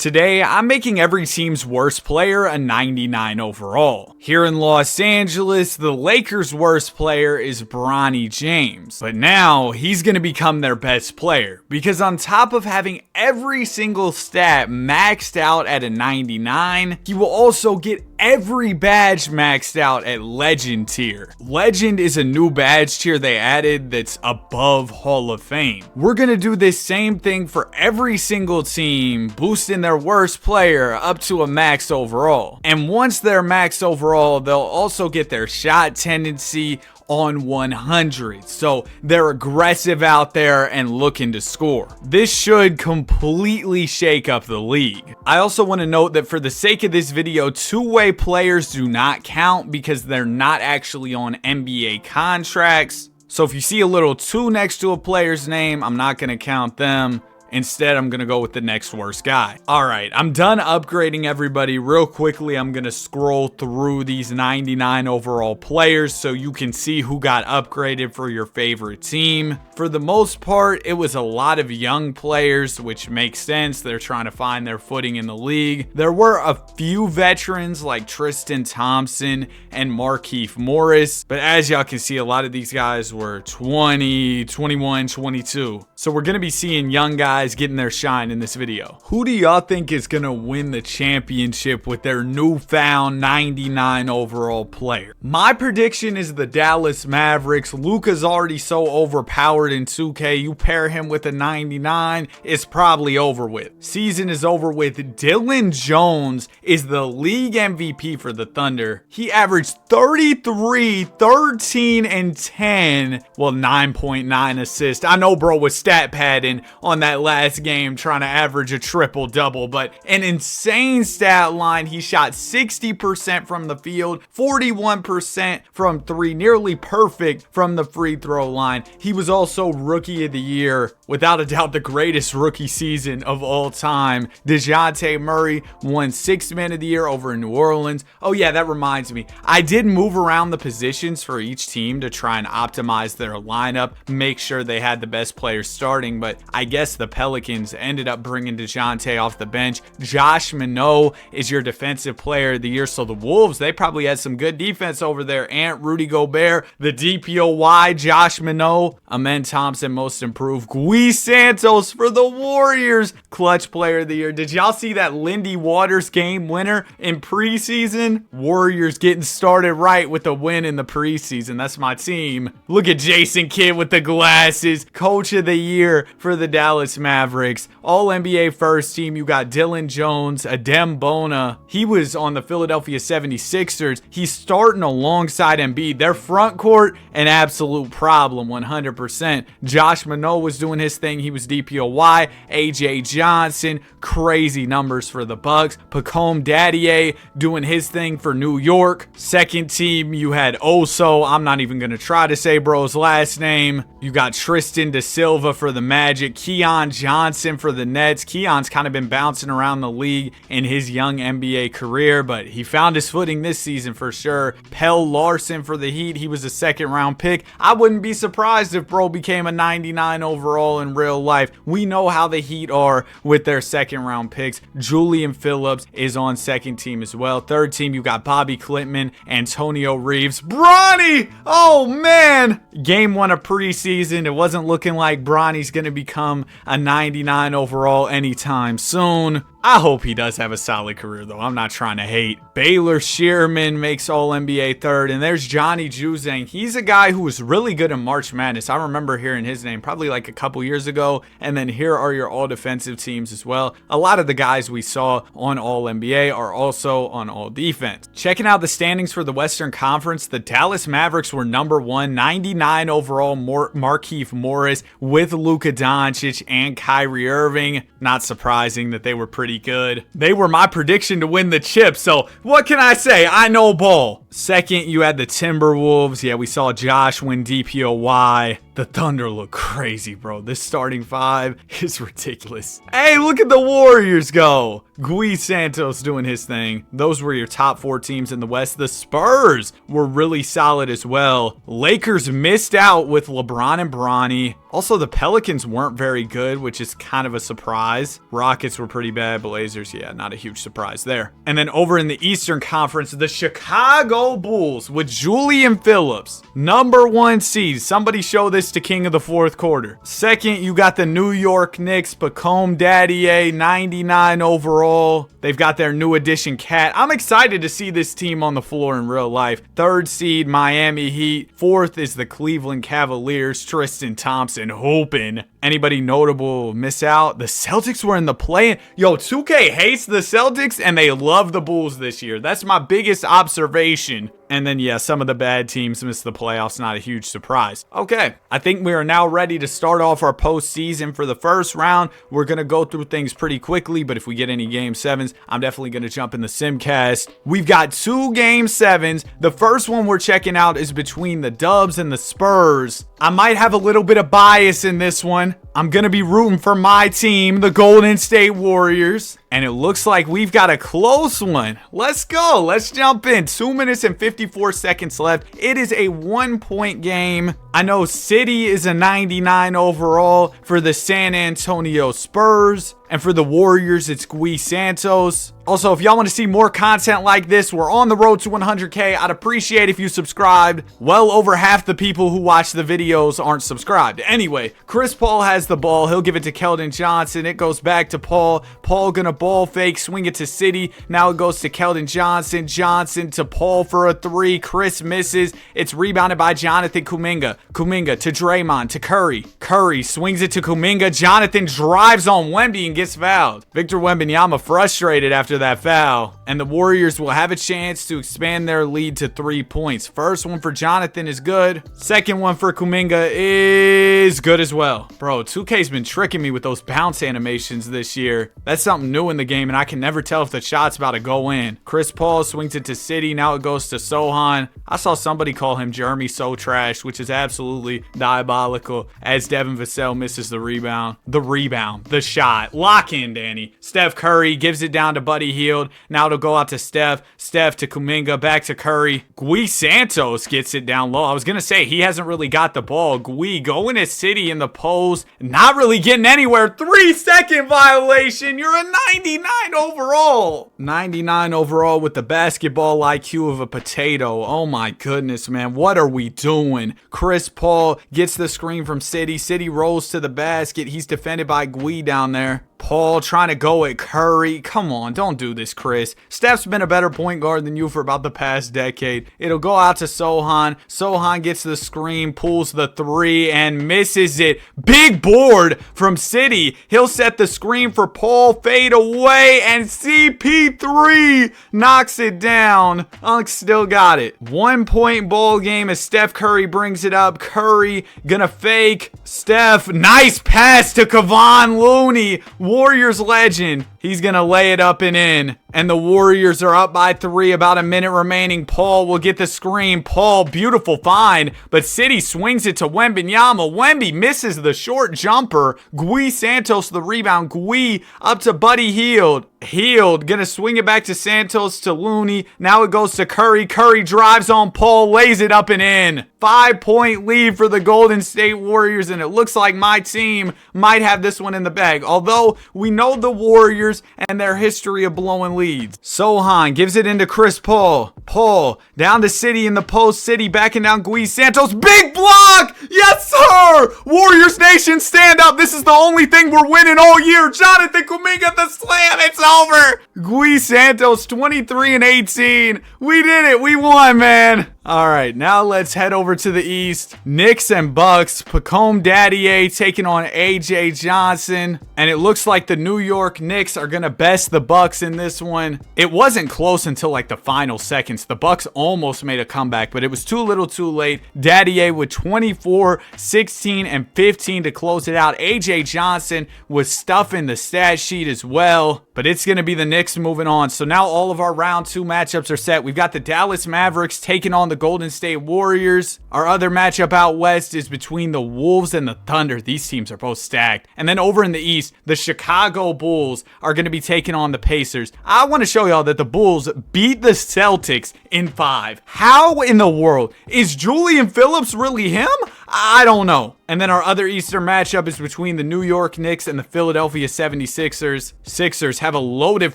Today, I'm making every team's worst player a 99 overall. Here in Los Angeles, the Lakers' worst player is Bronny James. But now, he's going to become their best player. Because on top of having every single stat maxed out at a 99, he will also get every badge maxed out at Legend tier. Legend is a new badge tier they added that's above Hall of Fame. We're going to do this same thing for every single team, boosting their worst player up to a max overall. And once they're max overall, they'll also get their shot tendency on 100. So they're aggressive out there and looking to score. This should completely shake up the league. I also want to note that for the sake of this video, two-way players do not count because they're not actually on NBA contracts. So if you see a little 2 next to a player's name, I'm not going to count them. Instead, I'm going to go with the next worst guy. All right, I'm done upgrading everybody. Real quickly, I'm going to scroll through these 99 overall players so you can see who got upgraded for your favorite team. For the most part, it was a lot of young players, which makes sense. They're trying to find their footing in the league. There were a few veterans like Tristan Thompson and Markieff Morris, but as y'all can see, a lot of these guys were 20, 21, 22. So we're going to be seeing young guys getting their shine in this video. Who do y'all think is gonna win the championship with their newfound 99 overall player? My prediction is the Dallas Mavericks. Luka's already so overpowered in 2K. You pair him with a 99, it's probably over with. Season is over with. Dillon Jones is the league MVP for the Thunder. He averaged 33, 13, and 10. Well, 9.9 assists. I know bro was stat padding on that last game trying to average a triple double, but an insane stat line. He shot 60% from the field, 41% from 3, nearly perfect from the free throw line. He was also rookie of the year, without a doubt the greatest rookie season of all time. DeJounte Murray won 6th man of the year over in New Orleans. Oh yeah, that reminds me, I did move around the positions for each team to try and optimize their lineup, make sure they had the best players starting, but I guess the Pelicans ended up bringing DeJounte off the bench. Josh Minot is your defensive player of the year. So the Wolves, they probably had some good defense over there. Ant, Rudy Gobert, the DPOY, Josh Minot, Amen Thompson, most improved. Gui Santos for the Warriors, clutch player of the year. Did y'all see that Lindy Waters game winner in preseason? Warriors getting started right with a win in the preseason. That's my team. Look at Jason Kidd with the glasses, coach of the year for the Dallas Mavericks. All NBA first team, you got Dillon Jones, Adem Bona. He was on the Philadelphia 76ers. He's starting alongside Embiid. Their front court, an absolute problem, 100%. Josh Minot was doing his thing. He was DPOY. AJ Johnson, crazy numbers for the Bucks. Pacome Daddier doing his thing for New York. Second team, you had Oso. I'm not even going to try to say bro's last name. You got Tristan Da Silva for the Magic. Keon Johnson for the Nets. Keon's kind of been bouncing around the league in his young NBA career, but he found his footing this season for sure. Pell Larson for the Heat. He was a 2nd round pick. I wouldn't be surprised if bro became a 99 overall in real life. We know how the Heat are with their 2nd round picks. Julian Phillips is on 2nd team as well. 3rd team, you got Bobby Clintman, Antonio Reeves. Bronny! Oh man! Game 1 of preseason. It wasn't looking like Bronny's going to become a 99 overall anytime soon. I hope he does have a solid career, though. I'm not trying to hate. Baylor Shearman makes All-NBA 3rd. And there's Johnny Juzang. He's a guy who was really good in March Madness. I remember hearing his name probably like a couple years ago. And then here are your all-defensive teams as well. A lot of the guys we saw on All-NBA are also on All-Defense. Checking out the standings for the Western Conference, the Dallas Mavericks were number 1, 99 overall, Markieff Morris with Luka Doncic and Kyrie Irving. Not surprising that they were pretty good. They were my prediction to win the chip, so what can I say? I know ball. Second, you had the Timberwolves. Yeah, we saw Josh win DPOY. The Thunder look crazy, bro. This starting five is ridiculous. Hey, look at the Warriors go. Gui Santos doing his thing. Those were your top 4 teams in the West. The Spurs were really solid as well. Lakers missed out with LeBron and Bronny. Also, the Pelicans weren't very good, which is kind of a surprise. Rockets were pretty bad. Blazers, yeah, not a huge surprise there. And then over in the Eastern Conference, the Chicago Bulls with Julian Phillips, #1 seed. Somebody show this to King of the Fourth Quarter. Second, you got the New York Knicks, Pacome Daddier, 99 overall. They've got their new addition, Cat. I'm excited to see this team on the floor in real life. Third seed, Miami Heat. Fourth is the Cleveland Cavaliers, Tristan Thompson hooping. Anybody notable miss out? The Celtics were in the play-in. Yo, 2K hates the Celtics and they love the Bulls this year. That's my biggest observation. And then, yeah, some of the bad teams missed the playoffs. Not a huge surprise. Okay, I think we are now ready to start off our postseason. For the first round, we're going to go through things pretty quickly, but if we get any Game 7s, I'm definitely going to jump in the Simcast. We've got 2 Game 7s. The first one we're checking out is between the Dubs and the Spurs. I might have a little bit of bias in this one. I'm going to be rooting for my team, the Golden State Warriors. And it looks like we've got a close one. Let's go. Let's jump in. 2 minutes and 54 seconds left. It is a 1-point game. I know City is a 99 overall for the San Antonio Spurs. And for the Warriors, it's Gui Santos. Also, if y'all want to see more content like this, we're on the road to 100K. I'd appreciate if you subscribed. Well over half the people who watch the videos aren't subscribed. Anyway, Chris Paul has the ball. He'll give it to Keldon Johnson. It goes back to Paul. Paul gonna ball fake, swing it to City. Now it goes to Keldon Johnson. Johnson to Paul for a 3. Chris misses. It's rebounded by Jonathan Kuminga. Kuminga to Draymond to Curry. Curry swings it to Kuminga. Jonathan drives on Wemby and gets fouled. Victor Wembanyama frustrated after that foul. And the Warriors will have a chance to expand their lead to 3 points. First one for Jonathan is good. Second one for Kuminga is good as well. Bro, 2K's been tricking me with those bounce animations this year. That's something new in the game, and I can never tell if the shot's about to go in. Chris Paul swings it to City. Now it goes to Sohan. I saw somebody call him Jeremy So Trash, which is absolutely diabolical, as Devin Vassell misses the rebound. The shot. Lock in, Danny. Steph Curry gives it down to Buddy Hield. Now it'll go out to Steph. Steph to Kuminga. Back to Curry. Gui Santos gets it down low. I was going to say, he hasn't really got the ball. Gui going to City in the pose. Not really getting anywhere. 3-second violation. You're a 99 overall. 99 overall with the basketball IQ of a potato. Oh my goodness, man. What are we doing? Chris Paul gets the screen from City. City rolls to the basket. He's defended by Gui down there. Paul trying to go at Curry. Come on, don't do this, Chris. Steph's been a better point guard than you for about the past decade. It'll go out to Sohan. Sohan gets the screen, pulls the 3, and misses it. Big board from City. He'll set the screen for Paul, fade away, and CP3 knocks it down. Unk still got it. 1-point ball game as Steph Curry brings it up. Curry gonna fake. Steph, nice pass to Kevon Looney. Warriors legend. He's going to lay it up and in. And the Warriors are up by 3, about a minute remaining. Paul will get the screen. Paul, beautiful find. But City swings it to Wembanyama. Wemby misses the short jumper. Gui Santos the rebound. Gui up to Buddy Hield. Hield gonna swing it back to Santos to Looney. Now it goes to Curry. Curry drives on Paul, lays it up and in. 5-point lead for the Golden State Warriors, and it looks like my team might have this one in the bag. Although we know the Warriors and their history of blowing leads. Sohan gives it into Chris Paul. Paul down to City in the post. City backing down Gui Santos. Big block! Yes, sir! Warriors Nation, stand up. This is the only thing we're winning all year. Jonathan Kuminga the slam. It's over. Gui Santos 23-18. We did it. We won, man. All right, now let's head over to the East. Knicks and Bucks. Pacome Daddier taking on AJ Johnson. And it looks like the New York Knicks are going to best the Bucks in this one. It wasn't close until like the final seconds. The Bucks almost made a comeback, but it was too little too late. Daddier with 24, 16, and 15 to close it out. AJ Johnson was stuffing the stat sheet as well. But it's going to be the Knicks Knicks moving on. So now all of our round 2 matchups are set. We've got the Dallas Mavericks taking on the Golden State Warriors. Our other matchup out west is between the Wolves and the Thunder. These teams are both stacked. And then over in the east, the Chicago Bulls are going to be taking on the Pacers. I want to show y'all that the Bulls beat the Celtics in 5. How in the world? Is Julian Phillips really him? I don't know. And then our other Eastern matchup is between the New York Knicks and the Philadelphia 76ers. Sixers have a loaded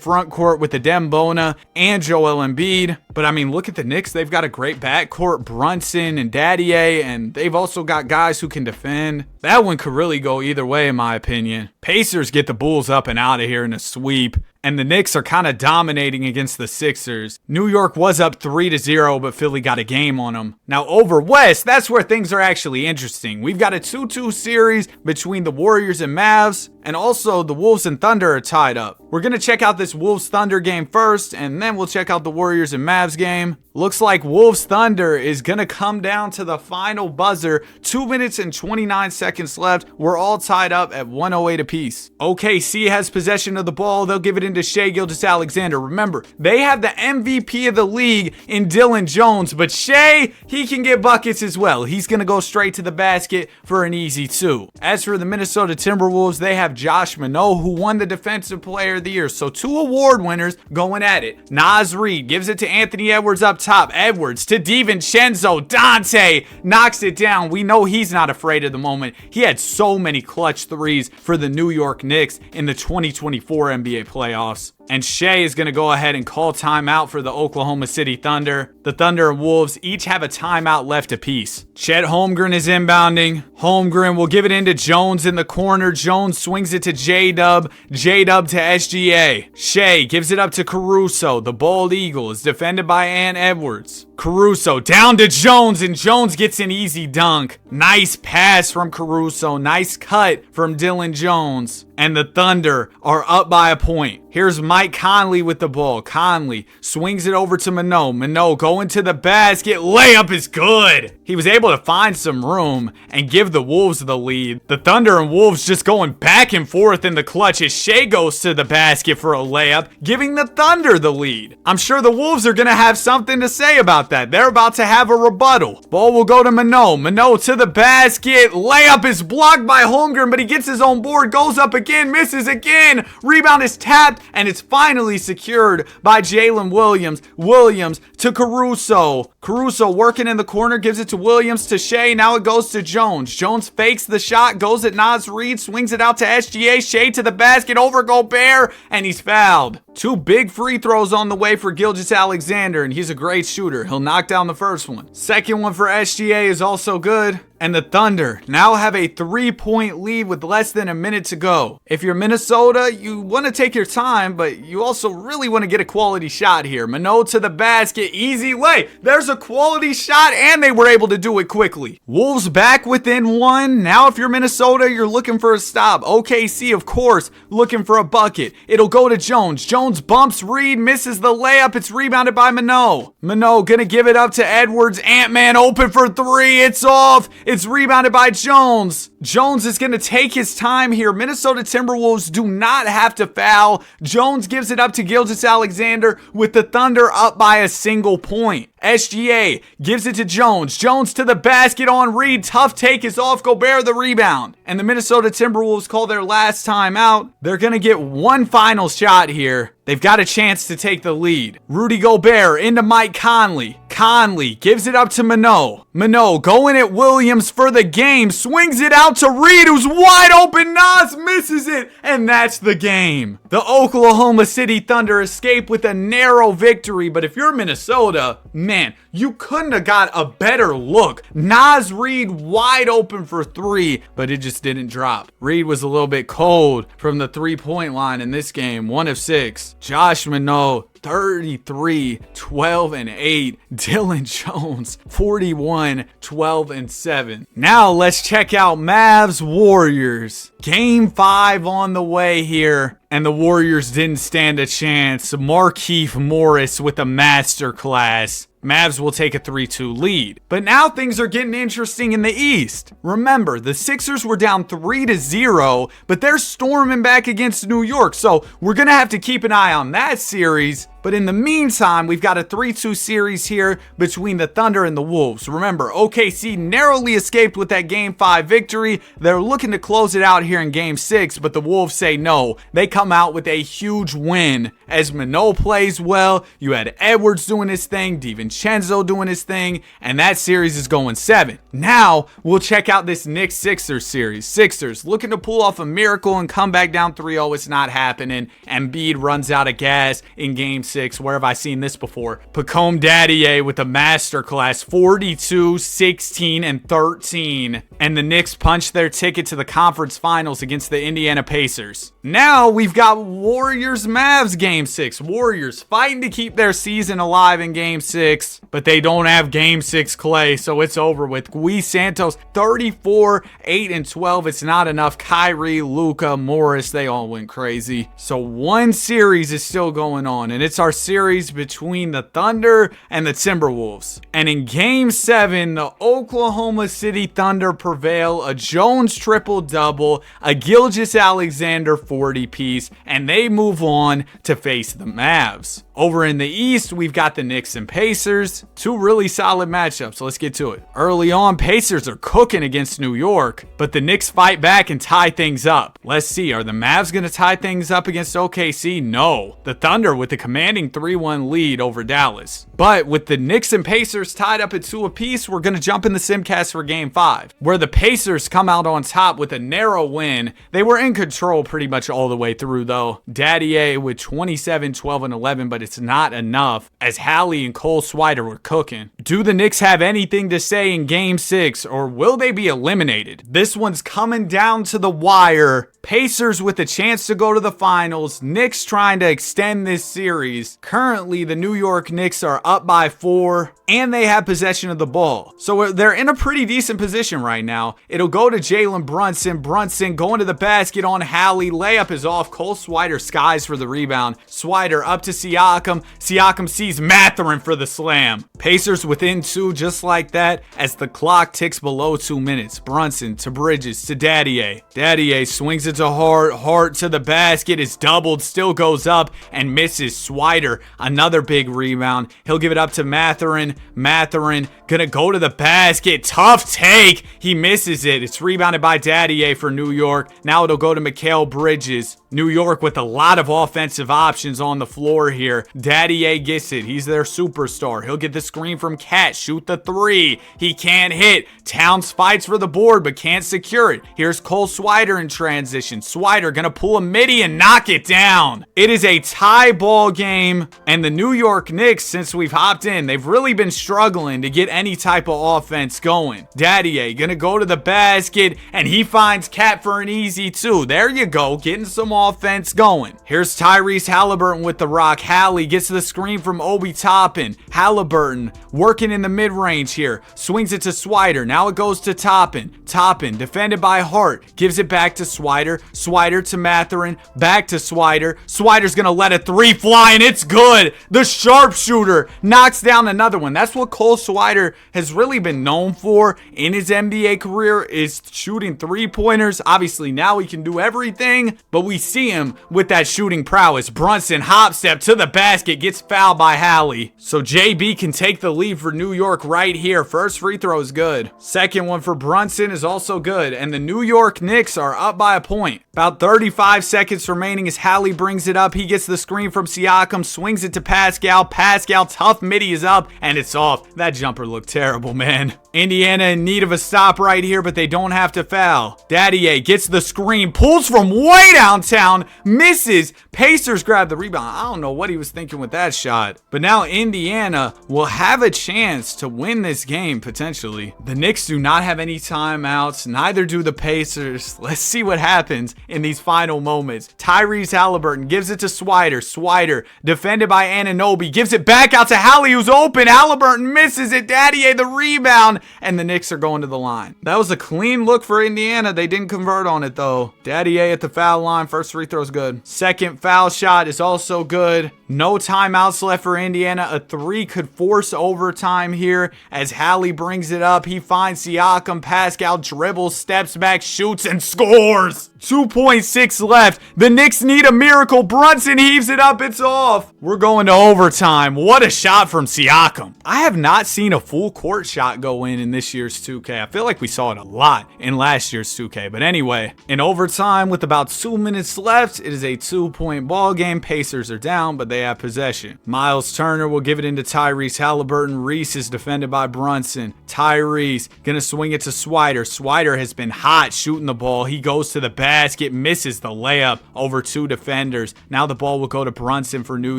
front court with Adem Bona and Joel Embiid. But I mean, look at the Knicks. They've got a great backcourt, Brunson and Daddier, and they've also got guys who can defend. That one could really go either way, in my opinion. Pacers get the Bulls up and out of here in a sweep. And the Knicks are kind of dominating against the Sixers. New York was up 3-0, but Philly got a game on them. Now over west, that's where things are actually interesting. We've got a 2-2 series between the Warriors and Mavs, and also the Wolves and Thunder are tied up. We're going to check out this Wolves-Thunder game first, and then we'll check out the Warriors and Mavs game. Looks like Wolves-Thunder is going to come down to the final buzzer. 2 minutes and 29 seconds left. We're all tied up at 108 apiece. OKC has possession of the ball. They'll give it into Shai Gilgeous-Alexander. Remember, they have the MVP of the league in Dylan Jones, but Shai, he can get buckets as well. He's going to go straight to the basket for an easy 2. As for the Minnesota Timberwolves, they have Josh Minot, who won the Defensive Player of the Year. So 2 award winners going at it. Naz Reid gives it to Anthony Edwards up top. Edwards to DiVincenzo. Dante knocks it down. We know he's not afraid of the moment. He had so many clutch threes for the New York Knicks in the 2024 NBA playoffs. And Shai is going to go ahead and call timeout for the Oklahoma City Thunder. The Thunder and Wolves each have a timeout left apiece. Chet Holmgren is inbounding. Holmgren will give it into Jones in the corner. Jones swings it to J-Dub. J-Dub to SGA. Shai gives it up to Caruso. The bald eagle is defended by Ant Edwards. Caruso down to Jones, and Jones gets an easy dunk. Nice pass from Caruso. Nice cut from Dylan Jones. And the Thunder are up by a point. Here's Mike Conley with the ball. Conley swings it over to Minot. Minot going to the basket. Layup is good. He was able to find some room and give the Wolves the lead. The Thunder and Wolves just going back and forth in the clutch as Shai goes to the basket for a layup, giving the Thunder the lead. I'm sure the Wolves are going to have something to say about that. They're about to have a rebuttal. Ball will go to Minot. Minot to the basket. Layup is blocked by Holmgren, but he gets his own board. Goes up again. Misses again. Rebound is tapped, and it's finally secured by Jalen Williams. Williams to Caruso. Caruso working in the corner, gives it to Williams to Shai. Now it goes to Jones. Jones fakes the shot, goes at Naz Reid, swings it out to SGA. Shai to the basket, over Gobert, and he's fouled. 2 big free throws on the way for Gilgeous-Alexander, and he's a great shooter. He'll knock down the first one. Second one for SGA is also good. And the Thunder now have a 3-point lead with less than a minute to go. If you're Minnesota, you want to take your time, but you also really want to get a quality shot here. Minot to the basket, easy lay. There's a quality shot, and they were able to do it quickly. Wolves back within 1. Now if you're Minnesota, you're looking for a stop. OKC, of course, looking for a bucket. It'll go to Jones. Jones bumps Reed, misses the layup. It's rebounded by Minot. Minot gonna give it up to Edwards. Ant-Man open for 3. It's off. It's rebounded by Jones. Jones is going to take his time here. Minnesota Timberwolves do not have to foul. Jones gives it up to Gilgeous-Alexander with the Thunder up by a single point. SGA gives it to Jones. Jones to the basket on Reed. Tough take is off. Gobert the rebound. And the Minnesota Timberwolves call their last time out. They're going to get one final shot here. They've got a chance to take the lead. Rudy Gobert into Mike Conley. Conley gives it up to Minot. Minot going at Williams for the game. Swings it out to Reed, who's wide open. Nas misses it. And that's the game. The Oklahoma City Thunder escape with a narrow victory. But if you're Minnesota, man, you couldn't have got a better look. Nas Reed wide open for 3, but it just didn't drop. Reed was a little bit cold from the 3-point line in this game. 1 of 6. Josh Minot, 33, 12 and 8. Dylan Jones, 41, 12 and 7. Now let's check out Mavs Warriors. Game 5 on the way here, and the Warriors didn't stand a chance. Markieff Morris with a masterclass. Mavs will take a 3-2 lead. But now things are getting interesting in the East. Remember, the Sixers were down 3-0, but they're storming back against New York, so we're going to have to keep an eye on that series. But in the meantime, we've got a 3-2 series here between the Thunder and the Wolves. Remember, OKC narrowly escaped with that Game 5 victory. They're looking to close it out here in Game 6, but the Wolves say no. They come out with a huge win as Minot plays well. You had Edwards doing his thing, DiVincenzo doing his thing, and that series is going 7. Now, we'll check out this Knicks-Sixers series. Sixers looking to pull off a miracle and come back down 3-0. It's not happening. Embiid runs out of gas in Game 6. Where have I seen this before? Pacome Daddier with a masterclass, 42, 16, and 13. And the Knicks punch their ticket to the conference finals against the Indiana Pacers. Now we've got Warriors-Mavs Game 6. Warriors fighting to keep their season alive in Game 6, but they don't have Game 6 Clay, so it's over with. Gui Santos, 34, 8, and 12. It's not enough. Kyrie, Luka, Morris, they all went crazy. So one series is still going on, and it's our series between the Thunder and the Timberwolves. And in Game 7, the Oklahoma City Thunder prevail. A Jones triple-double, a Gilgeous-Alexander 40-piece, and they move on to face the Mavs. Over in the East, we've got the Knicks and Pacers. Two really solid matchups. Let's get to it. Early on, Pacers are cooking against New York, but the Knicks fight back and tie things up. Let's see, are the Mavs going to tie things up against OKC? No. The Thunder with the commanding 3-1 lead over Dallas. But with the Knicks and Pacers tied up at 2 apiece, we're going to jump in the Simcast for Game 5, where the Pacers come out on top with a narrow win. They were in control pretty much all the way through, though. Daddier with 27, 12, and 11, but it's not enough as Hallie and Cole Swider were cooking. Do the Knicks have anything to say in Game 6, or will they be eliminated? This one's coming down to the wire. Pacers with a chance to go to the finals. Knicks trying to extend this series. Currently, the New York Knicks are up by 4, and they have possession of the ball. So they're in a pretty decent position right now. It'll go to Jalen Brunson. Brunson going to the basket on Hallie. Layup is off. Cole Swider skies for the rebound. Swider up to Siakam. Siakam sees Mathurin for the slam. Pacers within 2 just like that as the clock ticks below 2 minutes. Brunson to Bridges to Daddier. Daddier swings it to Hart. Hart to the basket is doubled. Still goes up and misses. Swider, another big rebound. He'll give it up to Mathurin. Mathurin gonna go to the basket. Tough take. He misses it. It's rebounded by Daddier for New York. Now it'll go to Mikal Bridges. New York with a lot of offensive options on the floor here. Daddier gets it. He's their superstar. He'll get the screen from Cat. Shoot the 3. He can't hit. Towns fights for the board but can't secure it. Here's Cole Swider in transition. Swider gonna pull a midi and knock it down. It is a tie ball game, and the New York Knicks, since we've hopped in, they've really been struggling to get any type of offense going. Daddier gonna go to the basket, and he finds Cat for an easy 2. There you go, getting some offense going. Here's Tyrese Halliburton with the rock. Hallie gets the screen from Obi Toppin. Halliburton working in the mid-range here. Swings it to Swider. Now it goes to Toppin. Toppin defended by Hart. Gives it back to Swider. Swider to Mathurin. Back to Swider. Swider's gonna let a 3 fly, and it's good. The sharpshooter knocks down another one. That's what Cole Swider has really been known for in his NBA career, is shooting 3-pointers. Obviously now he can do everything, but we see him with that shooting prowess. Brunson hop step to the basket, gets fouled by Hallie. So JB can take the lead for New York right here. First free throw is good. Second one for Brunson is also good, and the New York Knicks are up by a point. About 35 seconds remaining as Hallie brings it up. He gets the screen from Siakam, swings it to Pascal. Pascal, tough midi is up, and it's off. That jumper looked terrible, man. Indiana in need of a stop right here, but they don't have to foul. Daddier gets the screen, pulls from way downtown, misses. Pacers grab the rebound. I don't know what he was thinking with that shot. But now Indiana will have a chance to win this game, potentially. The Knicks do not have any timeouts. Neither do the Pacers. Let's see what happens in these final moments. Tyrese Halliburton gives it to Swider. Swider, defended by Anunoby, gives it back out to Hallie, who's open. Halliburton misses it. Daddier the rebound. and the Knicks are going to the line. That was a clean look for Indiana. They didn't convert on it though. Daddy A at the foul line. First free throw is good. Second foul shot is also good. No timeouts left for Indiana. A three could force overtime here as Hallie brings it up. He finds Siakam. Pascal dribbles, steps back, shoots, and scores. 2.6 left. The Knicks need a miracle. Brunson heaves it up. It's off. We're going to overtime. What a shot from Siakam. I have not seen a full court shot go in this year's 2K. I feel like we saw it a lot in last year's 2K. But anyway, in overtime with about 2 minutes left, it is a 2-point ball game. Pacers are down, but they have possession. Miles Turner will give it into Tyrese Halliburton. Reese is defended by Brunson. Tyrese gonna swing it to Swider. Swider has been hot shooting the ball. He goes to the basket, misses the layup over 2 defenders. Now the ball will go to Brunson for New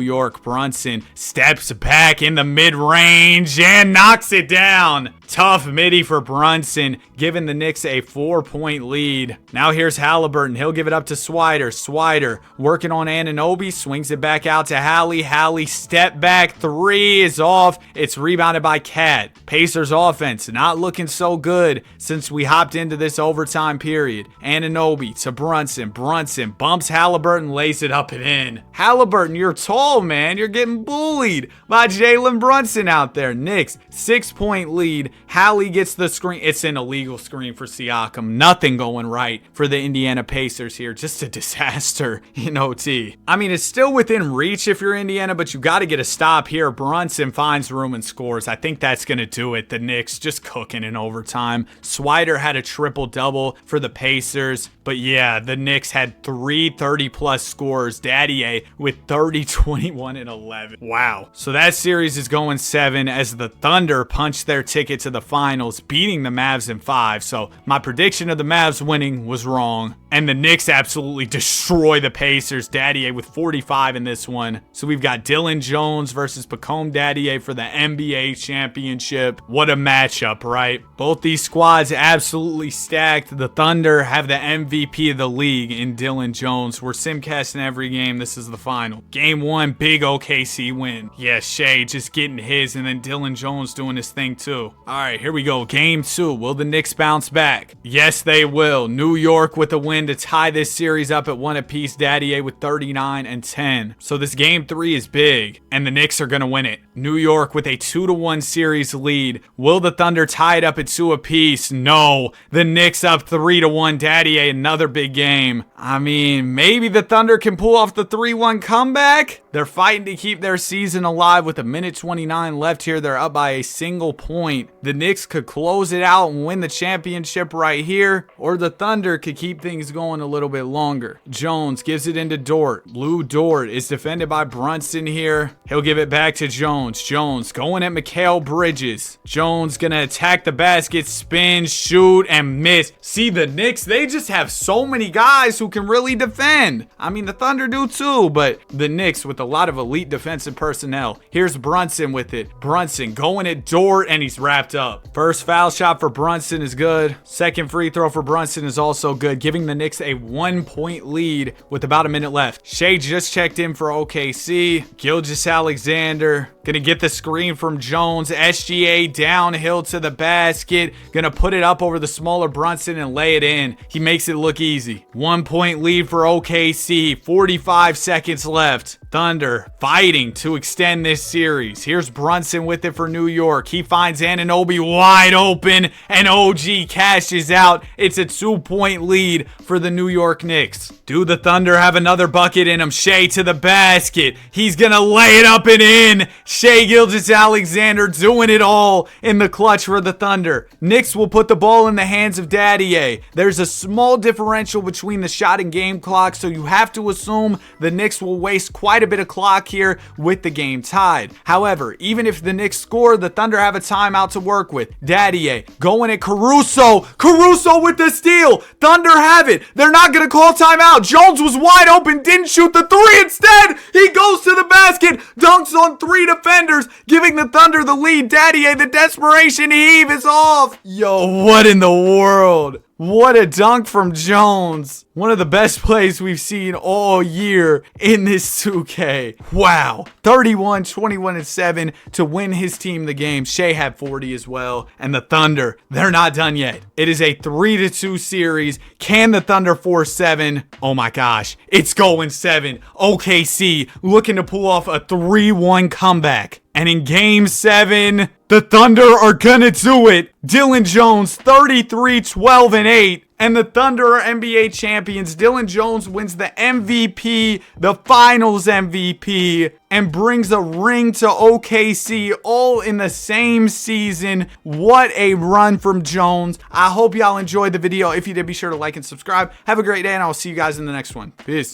York. Brunson steps back in the mid-range and knocks it down. Tough midi for Brunson, giving the Knicks a 4-point lead. Now here's Halliburton. He'll give it up to Swider. Swider working on Anunoby, swings it back out to Hallie. Hallie step back, 3 is off. It's rebounded by Cat. Pacers offense not looking so good since we hopped into this overtime period. Anunoby to Brunson. Brunson bumps Halliburton, lays it up and in. Halliburton, you're tall, man. You're getting bullied by Jalen Brunson out there. Knicks, 6-point lead. Hallie gets the screen. It's an illegal screen for Siakam. Nothing going right for the Indiana Pacers here. Just a disaster in OT. I mean, it's still within reach if you're Indiana, but you got to get a stop here. Brunson finds room and scores. I think that's going to do it. The Knicks just cooking in overtime. Swider had a triple-double for the Pacers. But yeah, the Knicks had 3 30-plus scores. Daddy A with 30, 21, and 11. Wow. So that series is going 7 as the Thunder punch their ticket to the finals, beating the Mavs in 5. So my prediction of the Mavs winning was wrong. And the Knicks absolutely destroy the Pacers. Daddy A with 45 in this one. So we've got Dylan Jones versus Pacome Daddy A for the NBA championship. What a matchup, right? Both these squads absolutely stacked. The Thunder have the MVP of the league in Dylan Jones. We're simcasting every game. This is the final. Game 1, big OKC win. Yeah, Shea just getting his, and then Dylan Jones doing his thing too. All right, here we go. Game 2. Will the Knicks bounce back? Yes, they will. New York with a win to tie this series up at 1 apiece. Daddy A with 39 and 10. So this game 3 is big, and the Knicks are going to win it. New York with a 2-1 series lead. Will the Thunder tie it up at 2 apiece? No. The Knicks up 3-1. Daddy A, another big game. I mean, maybe the Thunder can pull off the 3-1 comeback. They're fighting to keep their season alive with 1:29 left here. They're up by a single point. The Knicks could close it out and win the championship right here, or the Thunder could keep things going a little bit longer. Jones gives it into Dort. Lou Dort is defended by Brunson here. He'll give it back to Jones. Jones going at Mikal Bridges. Jones gonna attack the basket, spin, shoot, and miss. See, the Knicks, they just have so many guys who can really defend. I mean, the Thunder do too, but the Knicks with a lot of elite defensive personnel. Here's Brunson with it. Brunson going at Dort, and he's wrapped up. First foul shot for Brunson is good. Second free throw for Brunson is also good, giving the Knicks a 1-point lead with about a minute left. Shea just checked in for OKC. Gilgeous-Alexander gonna get the screen from Jones. SGA downhill to the basket. Gonna put it up over the smaller Brunson and lay it in. He makes it look easy. 1-point lead for OKC. 45 seconds left. Thunder fighting to extend this series. Here's Brunson with it for New York. He finds Anunoby wide open, and OG cashes out. It's a 2-point lead for the New York Knicks. Do the Thunder have another bucket in him? Shea to the basket. He's gonna lay it up and in. Shea Gilgeous-Alexander doing it all in the clutch for the Thunder. Knicks will put the ball in the hands of Daddy A. There's a small differential between the shot and game clock, so you have to assume the Knicks will waste quite a bit of clock here with the game tied. However, even if the Knicks score, the Thunder have a timeout to work with. Daddy A going at Caruso. Caruso with the steal. Thunder have it. They're not going to call timeout. Jones was wide open, didn't shoot the 3. Instead, he goes to the basket, dunks on 3 defenders, giving the Thunder the lead. Daddy A, the desperation heave is off. Yo, what in the world? What a dunk from Jones. One of the best plays we've seen all year in this 2K. Wow. 31, 21, and 7 to win his team the game. Shea had 40 as well. And the Thunder, they're not done yet. It is a 3-2 series. Can the Thunder force 7? Oh my gosh. It's going 7. OKC looking to pull off a 3-1 comeback. And in game 7, the Thunder are gonna do it. Dylan Jones, 33, 12, and 8. And the Thunder are NBA champions. Dylan Jones wins the MVP, the finals MVP, and brings a ring to OKC all in the same season. What a run from Jones. I hope y'all enjoyed the video. If you did, be sure to like and subscribe. Have a great day, and I'll see you guys in the next one. Peace.